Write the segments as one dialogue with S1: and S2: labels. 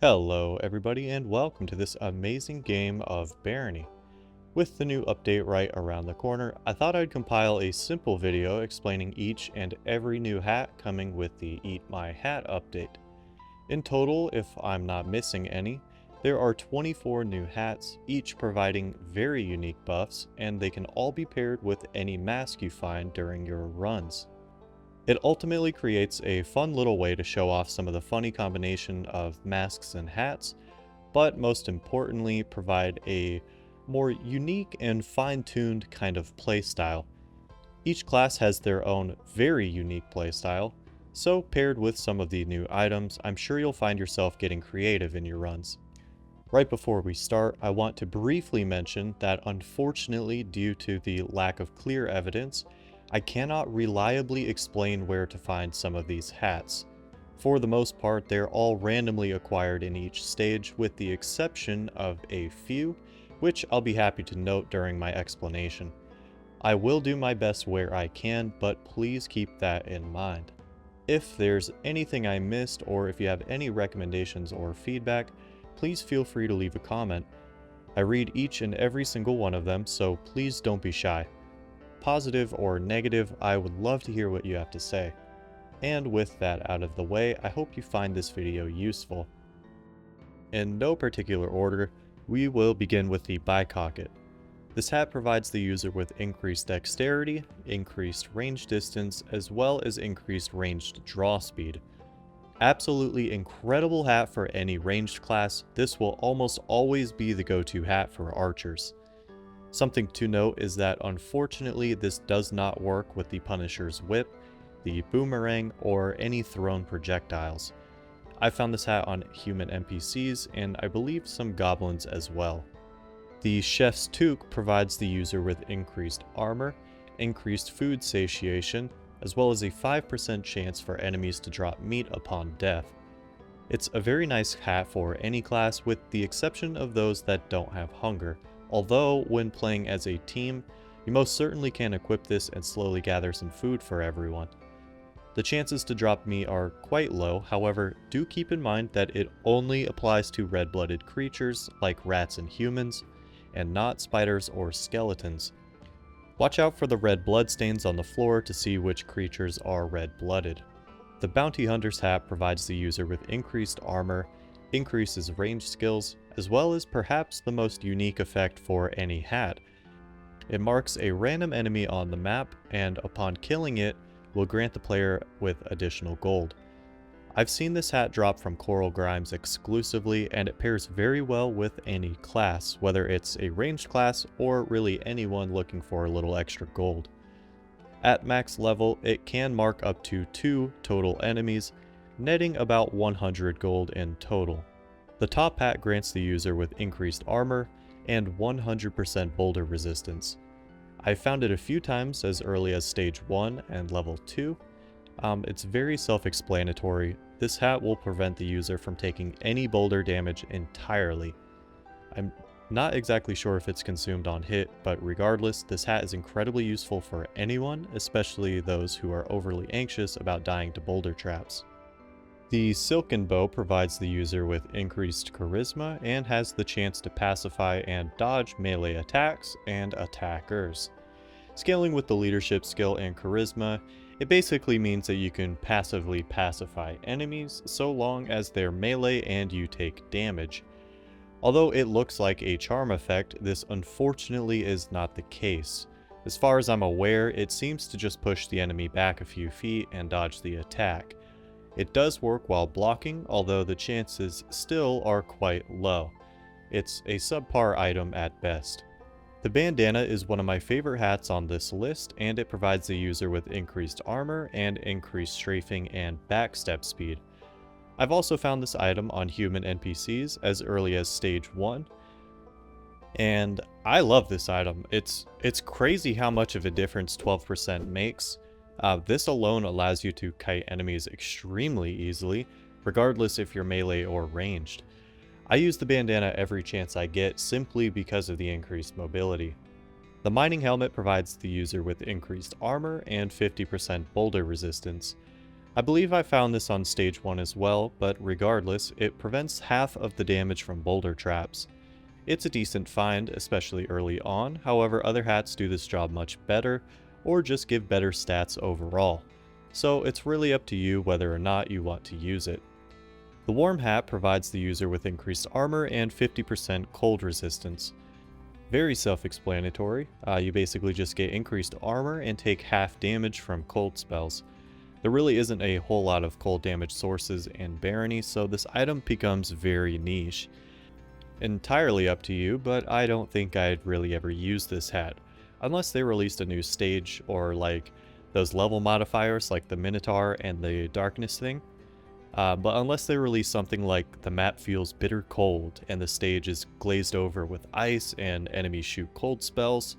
S1: Hello everybody and welcome to this amazing game of Barony. With the new update right around the corner, I thought I'd compile a simple video explaining each and every new hat coming with the Eat My Hat update. In total, if I'm not missing any, there are 24 new hats, each providing very unique buffs, and they can all be paired with any mask you find during your runs. It ultimately creates a fun little way to show off some of the funny combination of masks and hats, but most importantly provide a more unique and fine-tuned kind of playstyle. Each class has their own very unique playstyle, so paired with some of the new items, I'm sure you'll find yourself getting creative in your runs. Right before we start, I want to briefly mention that unfortunately, due to the lack of clear evidence, I cannot reliably explain where to find some of these hats. For the most part, they're all randomly acquired in each stage, with the exception of a few, which I'll be happy to note during my explanation. I will do my best where I can, but please keep that in mind. If there's anything I missed, or if you have any recommendations or feedback, please feel free to leave a comment. I read each and every single one of them, so please don't be shy. Positive or negative, I would love to hear what you have to say. And with that out of the way, I hope you find this video useful. In no particular order, we will begin with the Bicocket. This hat provides the user with increased dexterity, increased range distance, as well as increased ranged draw speed. Absolutely incredible hat for any ranged class. This will almost always be the go-to hat for archers. Something to note is that unfortunately this does not work with the Punisher's whip, the boomerang, or any thrown projectiles. I found this hat on human NPCs and I believe some goblins as well. The Chef's Toque provides the user with increased armor, increased food satiation, as well as a 5% chance for enemies to drop meat upon death. It's a very nice hat for any class with the exception of those that don't have hunger. Although, when playing as a team, you most certainly can equip this and slowly gather some food for everyone. The chances to drop meat are quite low, however, do keep in mind that it only applies to red-blooded creatures like rats and humans, and not spiders or skeletons. Watch out for the red bloodstains on the floor to see which creatures are red-blooded. The Bounty Hunter's hat provides the user with increased armor, increases range skills, as well as perhaps the most unique effect for any hat. It marks a random enemy on the map, and upon killing it, will grant the player with additional gold. I've seen this hat drop from Coral Grimes exclusively, and it pairs very well with any class, whether it's a ranged class or really anyone looking for a little extra gold. At max level, it can mark up to 2 total enemies, netting about 100 gold in total. The top hat grants the user with increased armor and 100% boulder resistance. I found it a few times as early as stage 1 and level 2. It's very self-explanatory. This hat will prevent the user from taking any boulder damage entirely. I'm not exactly sure if it's consumed on hit, but regardless, this hat is incredibly useful for anyone, especially those who are overly anxious about dying to boulder traps. The Silken Bow provides the user with increased charisma and has the chance to pacify and dodge melee attacks and attackers. Scaling with the leadership skill and charisma, it basically means that you can passively pacify enemies so long as they're melee and you take damage. Although it looks like a charm effect, this unfortunately is not the case. As far as I'm aware, it seems to just push the enemy back a few feet and dodge the attack. It does work while blocking, although the chances still are quite low. It's a subpar item at best. The bandana is one of my favorite hats on this list, and it provides the user with increased armor and increased strafing and backstep speed. I've also found this item on human NPCs as early as stage 1, and I love this item. It's crazy how much of a difference 12% makes. This alone allows you to kite enemies extremely easily, regardless if you're melee or ranged. I use the bandana every chance I get simply because of the increased mobility. The mining helmet provides the user with increased armor and 50% boulder resistance. I believe I found this on stage 1 as well, but regardless, it prevents half of the damage from boulder traps. It's a decent find, especially early on, however other hats do this job much better, or just give better stats overall. So it's really up to you whether or not you want to use it. The warm hat provides the user with increased armor and 50% cold resistance. Very self-explanatory, you basically just get increased armor and take half damage from cold spells. There really isn't a whole lot of cold damage sources in Barony, so this item becomes very niche. Entirely up to you, but I don't think I'd really ever use this hat, unless they released a new stage or like those level modifiers like the Minotaur and the Darkness thing. But unless they release something like the map feels bitter cold and the stage is glazed over with ice and enemies shoot cold spells,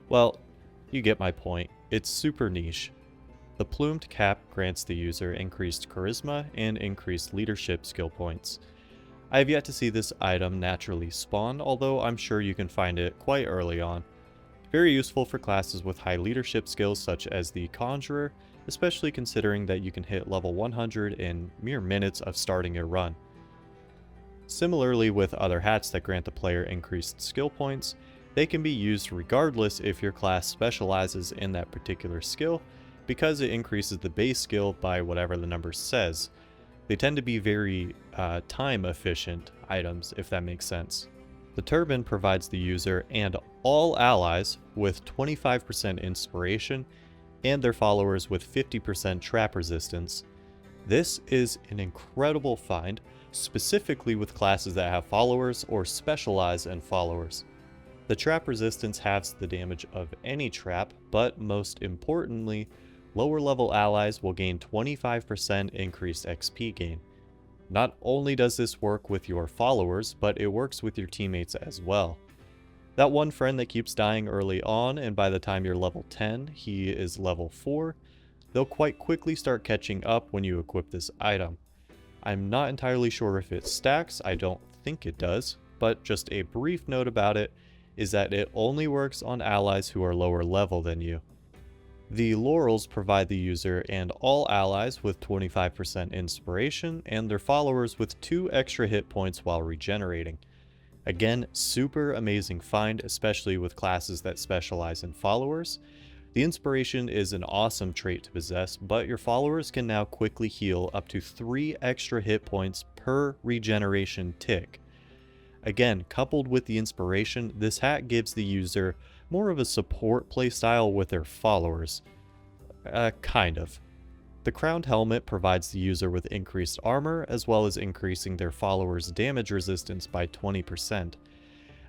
S1: well, you get my point. It's super niche. The plumed cap grants the user increased charisma and increased leadership skill points. I have yet to see this item naturally spawn, although I'm sure you can find it quite early on. Very useful for classes with high leadership skills such as the Conjurer, especially considering that you can hit level 100 in mere minutes of starting your run. Similarly with other hats that grant the player increased skill points, they can be used regardless if your class specializes in that particular skill, because it increases the base skill by whatever the number says. They tend to be very time efficient items, if that makes sense. The turban provides the user and all allies with 25% inspiration and their followers with 50% trap resistance. This is an incredible find, specifically with classes that have followers or specialize in followers. The trap resistance halves the damage of any trap, but most importantly, lower level allies will gain 25% increased XP gain. Not only does this work with your followers, but it works with your teammates as well. That one friend that keeps dying early on, and by the time you're level 10, he is level 4, they'll quite quickly start catching up when you equip this item. I'm not entirely sure if it stacks, I don't think it does, but just a brief note about it is that it only works on allies who are lower level than you. The laurels provide the user and all allies with 25% inspiration and their followers with 2 extra hit points while regenerating. Again, super amazing find, especially with classes that specialize in followers. The inspiration is an awesome trait to possess, but your followers can now quickly heal up to 3 extra hit points per regeneration tick. Again, coupled with the inspiration, this hat gives the user more of a support playstyle with their followers. Kind of. The crowned helmet provides the user with increased armor, as well as increasing their followers' damage resistance by 20%.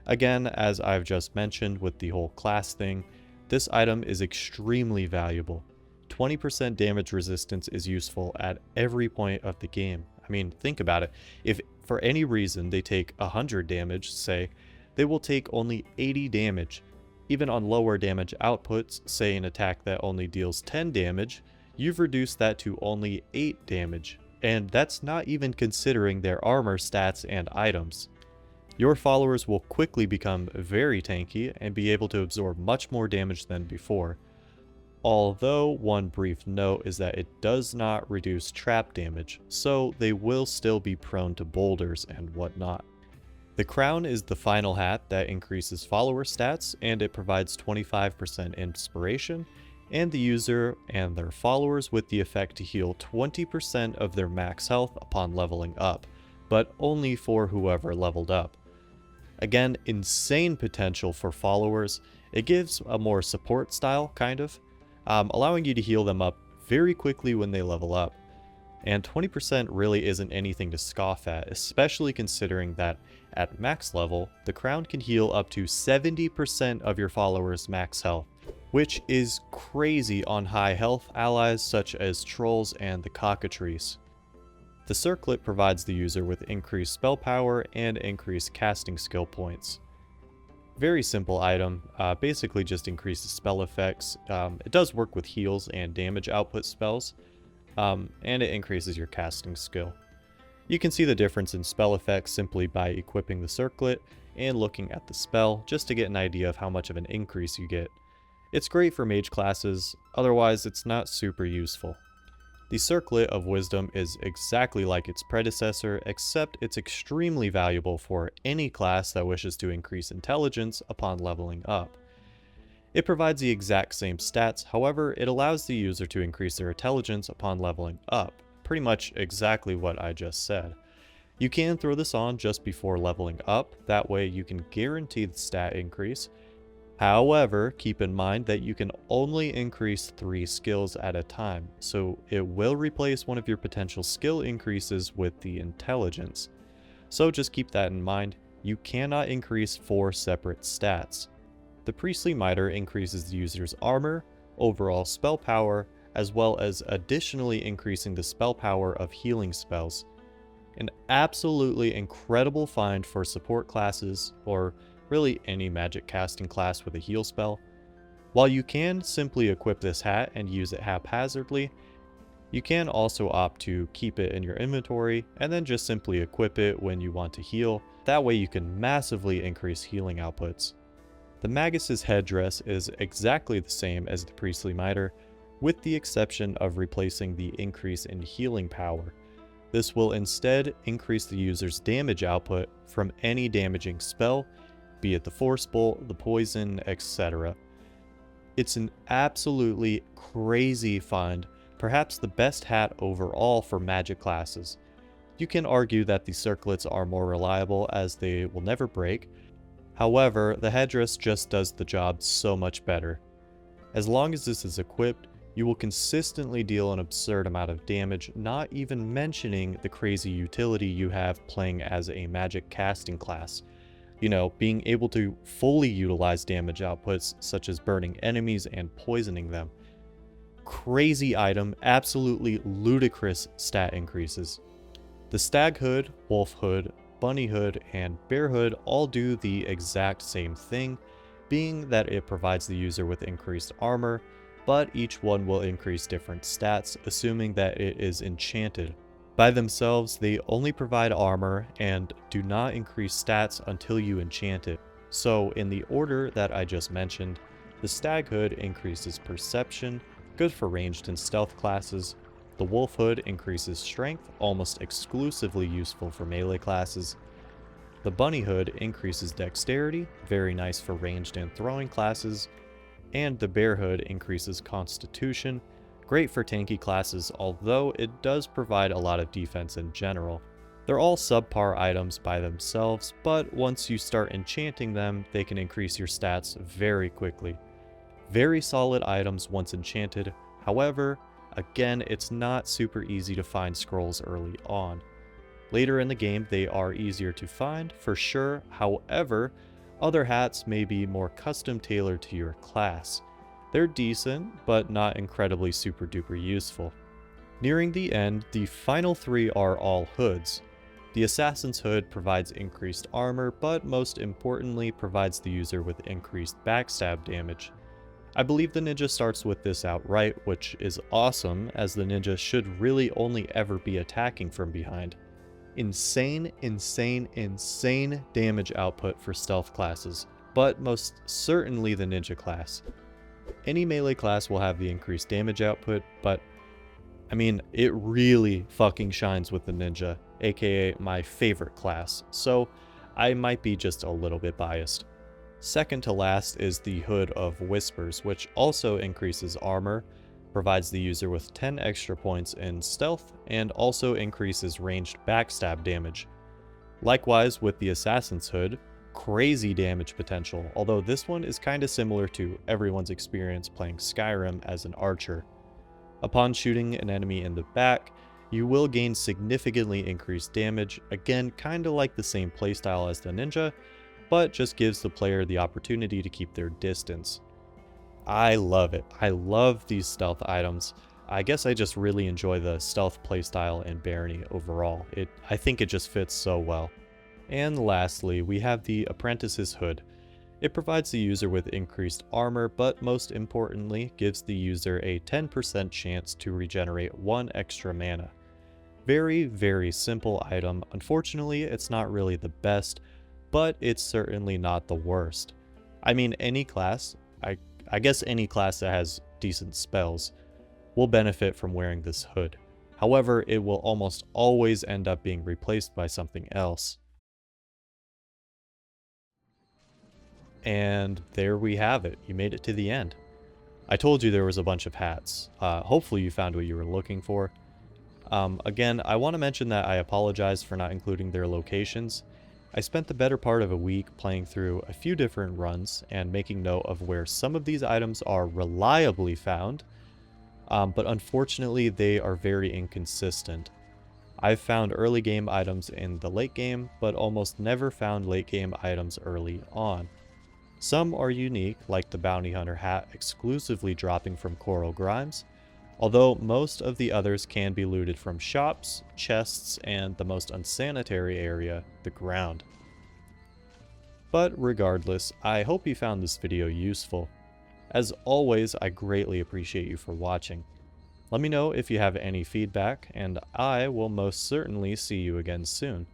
S1: Again, as I've just mentioned with the whole class thing, this item is extremely valuable. 20% damage resistance is useful at every point of the game. I mean, think about it. If for any reason they take 100 damage, say, they will take only 80 damage. Even on lower damage outputs, say an attack that only deals 10 damage, you've reduced that to only 8 damage, and that's not even considering their armor stats and items. Your followers will quickly become very tanky and be able to absorb much more damage than before. Although, one brief note is that it does not reduce trap damage, so they will still be prone to boulders and whatnot. The crown is the final hat that increases follower stats, and it provides 25% inspiration, and the user and their followers with the effect to heal 20% of their max health upon leveling up, but only for whoever leveled up. Again, insane potential for followers. It gives a more support style, kind of, allowing you to heal them up very quickly when they level up. And 20% really isn't anything to scoff at, especially considering that at max level, the crown can heal up to 70% of your followers' max health, which is crazy on high health allies such as trolls and the cockatrice. The circlet provides the user with increased spell power and increased casting skill points. Very simple item, basically just increases spell effects. It does work with heals and damage output spells, and it increases your casting skill. You can see the difference in spell effects simply by equipping the circlet and looking at the spell, just to get an idea of how much of an increase you get. It's great for mage classes, otherwise it's not super useful. The Circlet of Wisdom is exactly like its predecessor, except it's extremely valuable for any class that wishes to increase intelligence upon leveling up. It provides the exact same stats, however, it allows the user to increase their intelligence upon leveling up, pretty much exactly what I just said. You can throw this on just before leveling up, that way you can guarantee the stat increase. However, keep in mind that you can only increase 3 skills at a time, so it will replace one of your potential skill increases with the intelligence. So just keep that in mind, you cannot increase 4 separate stats. The Priestly Mitre increases the user's armor, overall spell power, as well as additionally increasing the spell power of healing spells. An absolutely incredible find for support classes, or really any magic casting class with a heal spell. While you can simply equip this hat and use it haphazardly, you can also opt to keep it in your inventory and then just simply equip it when you want to heal. That way you can massively increase healing outputs. The Magus's headdress is exactly the same as the Priestly Mitre, with the exception of replacing the increase in healing power. This will instead increase the user's damage output from any damaging spell, be it the Force Bolt, the Poison, etc. It's an absolutely crazy find, perhaps the best hat overall for magic classes. You can argue that the circlets are more reliable as they will never break. However, the headdress just does the job so much better. As long as this is equipped, you will consistently deal an absurd amount of damage, not even mentioning the crazy utility you have playing as a magic casting class. You know, being able to fully utilize damage outputs such as burning enemies and poisoning them. Crazy item, absolutely ludicrous stat increases. The Stag Hood, Wolf Hood, Bunny Hood, and Bear Hood all do the exact same thing, being that it provides the user with increased armor, but each one will increase different stats, assuming that it is enchanted. By themselves, they only provide armor and do not increase stats until you enchant it. So in the order that I just mentioned, the Stag Hood increases perception, good for ranged and stealth classes. The Wolf Hood increases strength, almost exclusively useful for melee classes. The Bunny Hood increases dexterity, very nice for ranged and throwing classes. And the Bear Hood increases constitution, great for tanky classes, although it does provide a lot of defense in general. They're all subpar items by themselves, but once you start enchanting them, they can increase your stats very quickly. Very solid items once enchanted, however, again, it's not super easy to find scrolls early on. Later in the game, they are easier to find, for sure, however, other hats may be more custom tailored to your class. They're decent, but not incredibly super duper useful. Nearing the end, the final 3 are all hoods. The Assassin's Hood provides increased armor, but most importantly provides the user with increased backstab damage. I believe the ninja starts with this outright, which is awesome, as the ninja should really only ever be attacking from behind. Insane damage output for stealth classes, but most certainly the ninja class. Any melee class will have the increased damage output, but I mean, it really fucking shines with the ninja, aka my favorite class, so I might be just a little bit biased. Second to last is the Hood of Whispers, which also increases armor, provides the user with 10 extra points in stealth, and also increases ranged backstab damage. Likewise with the Assassin's Hood, crazy damage potential, although this one is kinda similar to everyone's experience playing Skyrim as an archer. Upon shooting an enemy in the back, you will gain significantly increased damage, again kinda like the same playstyle as the ninja, but just gives the player the opportunity to keep their distance. I love it. I love these stealth items. I guess I just really enjoy the stealth playstyle in Barony overall. I think it just fits so well. And lastly, we have the Apprentice's Hood. It provides the user with increased armor, but most importantly, gives the user a 10% chance to regenerate 1 extra mana. Very simple item. Unfortunately, it's not really the best, but it's certainly not the worst. I mean, any class, I guess any class that has decent spells, will benefit from wearing this hood. However, it will almost always end up being replaced by something else. And there we have it. You made it to the end. I told you there was a bunch of hats. Hopefully you found what you were looking for. Again, I want to mention that I apologize for not including their locations. I spent the better part of a week playing through a few different runs and making note of where some of these items are reliably found, but unfortunately they are very inconsistent. I've found early game items in the late game, but almost never found late game items early on. Some are unique, like the Bounty Hunter hat exclusively dropping from Coral Grimes, although most of the others can be looted from shops, chests, and the most unsanitary area, the ground. But regardless, I hope you found this video useful. As always, I greatly appreciate you for watching. Let me know if you have any feedback, and I will most certainly see you again soon.